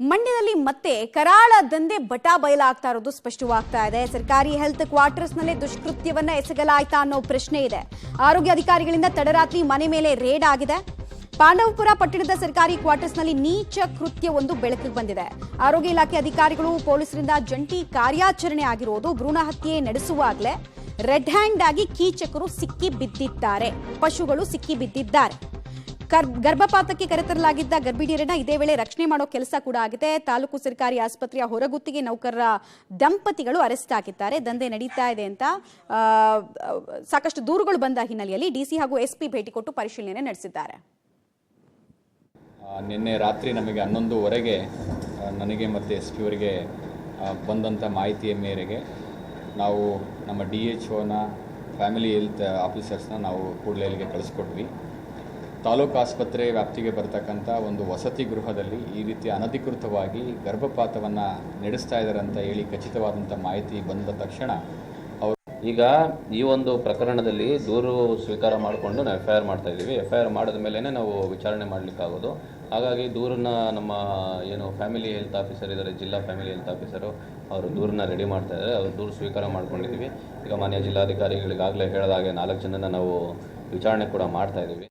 ಮಂಡ್ಯದಲ್ಲಿ ಮತ್ತೆ ಕರಾಳ ದಂಧೆ ಬಟಾ ಬಯಲಾಗ್ತಾ ಇರೋದು ಸ್ಪಷ್ಟವಾಗ್ತಾ ಇದೆ. ಸರ್ಕಾರಿ ಹೆಲ್ತ್ ಕ್ವಾರ್ಟರ್ಸ್ ನಲ್ಲಿ ದುಷ್ಕೃತ್ಯವನ್ನ ಎಸಗಲಾಯ್ತಾ ಅನ್ನೋ ಪ್ರಶ್ನೆ ಇದೆ. ಆರೋಗ್ಯ ಅಧಿಕಾರಿಗಳಿಂದ ತಡರಾತ್ರಿ ಮನೆ ಮೇಲೆ ರೇಡ್ ಆಗಿದೆ. ಪಾಂಡವಪುರ ಪಟ್ಟಣದ ಸರ್ಕಾರಿ ಕ್ವಾರ್ಟರ್ಸ್ ನಲ್ಲಿ ನೀಚ ಕೃತ್ಯವೊಂದು ಬೆಳಕಿಗೆ ಬಂದಿದೆ. ಆರೋಗ್ಯ ಇಲಾಖೆ ಅಧಿಕಾರಿಗಳು ಪೊಲೀಸರಿಂದ ಜಂಟಿ ಕಾರ್ಯಾಚರಣೆ ಆಗಿರೋದು. ಭ್ರೂಣ ಹತ್ಯೆ ನಡೆಸುವಾಗಲೇ ರೆಡ್ ಹ್ಯಾಂಡ್ ಆಗಿ ಕೀಚಕರು ಸಿಕ್ಕಿ ಬಿದ್ದಿದ್ದಾರೆ. ಪಶುಗಳು ಸಿಕ್ಕಿ ಬಿದ್ದಿದ್ದಾರೆ. ಗರ್ಭಪಾತಕ್ಕೆ ಕರೆತರಲಾಗಿದ್ದ ಗರ್ಭಿಣಿಯರನ್ನ ಇದೇ ವೇಳೆ ರಕ್ಷಣೆ ಮಾಡೋ ಕೆಲಸ ಕೂಡ ಆಗಿದೆ. ತಾಲೂಕು ಸರ್ಕಾರಿ ಆಸ್ಪತ್ರೆಯ ಹೊರಗುತ್ತಿಗೆ ನೌಕರರ ದಂಪತಿಗಳು ಅರೆಸ್ಟ್ ಆಗಿದ್ದಾರೆ. ದಂಧೆ ನಡೀತಾ ಇದೆ ಅಂತ ಸಾಕಷ್ಟು ದೂರುಗಳು ಬಂದ ಹಿನ್ನೆಲೆಯಲ್ಲಿ ಡಿಸಿ ಹಾಗೂ ಎಸ್ಪಿ ಭೇಟಿ ಕೊಟ್ಟು ಪರಿಶೀಲನೆ ನಡೆಸಿದ್ದಾರೆ. ನಿನ್ನೆ ರಾತ್ರಿ ನಮಗೆ 11:15 ನನಗೆ ಮತ್ತು ಎಸ್ ಪಿ ಅವರಿಗೆ ಬಂದಂಥ ಮಾಹಿತಿಯ ಮೇರೆಗೆ ನಾವು ನಮ್ಮ DHOನ ಫ್ಯಾಮಿಲಿ ಹೆಲ್ತ್ ಆಫೀಸರ್ಸ್ನ ನಾವು ಕೂಡಲೇ ಇಲ್ಲಿಗೆ ಕಳಿಸ್ಕೊಟ್ವಿ. ತಾಲೂಕು ಆಸ್ಪತ್ರೆ ವ್ಯಾಪ್ತಿಗೆ ಬರ್ತಕ್ಕಂಥ ಒಂದು ವಸತಿ ಗೃಹದಲ್ಲಿ ಈ ರೀತಿ ಅನಧಿಕೃತವಾಗಿ ಗರ್ಭಪಾತವನ್ನು ನಡೆಸ್ತಾ ಇದ್ದಾರೆ ಅಂತ ಹೇಳಿ ಖಚಿತವಾದಂಥ ಮಾಹಿತಿ ಬಂದ ತಕ್ಷಣ ಈಗ ಈ ಒಂದು ಪ್ರಕರಣದಲ್ಲಿ ದೂರು ಸ್ವೀಕಾರ ಮಾಡಿಕೊಂಡು ನಾವು FIR ಮಾಡ್ತಾ ಇದ್ದೀವಿ. FIR ಮಾಡಿದ ಮೇಲೆ ನಾವು ವಿಚಾರಣೆ ಮಾಡಲಿಕ್ಕಾಗೋದು. ಹಾಗಾಗಿ ದೂರನ್ನ ನಮ್ಮ ಏನು ಫ್ಯಾಮಿಲಿ ಹೆಲ್ತ್ ಆಫೀಸರ್ ಇದ್ದಾರೆ, ಜಿಲ್ಲಾ ಫ್ಯಾಮಿಲಿ ಹೆಲ್ತ್ ಆಫೀಸರು, ಅವರು ದೂರನ್ನ ರೆಡಿ ಮಾಡ್ತಾ ಇದ್ದಾರೆ. ಅವರು ದೂರು ಸ್ವೀಕಾರ ಮಾಡ್ಕೊಂಡಿದ್ದೀವಿ. ಈಗ ಮಾನ್ಯ ಜಿಲ್ಲಾಧಿಕಾರಿಗಳಿಗಾಗಲೇ ಹೇಳಿದಾಗೆ 4 ಜನನ ನಾವು ವಿಚಾರಣೆ ಕೂಡ ಮಾಡ್ತಾ ಇದ್ದೀವಿ.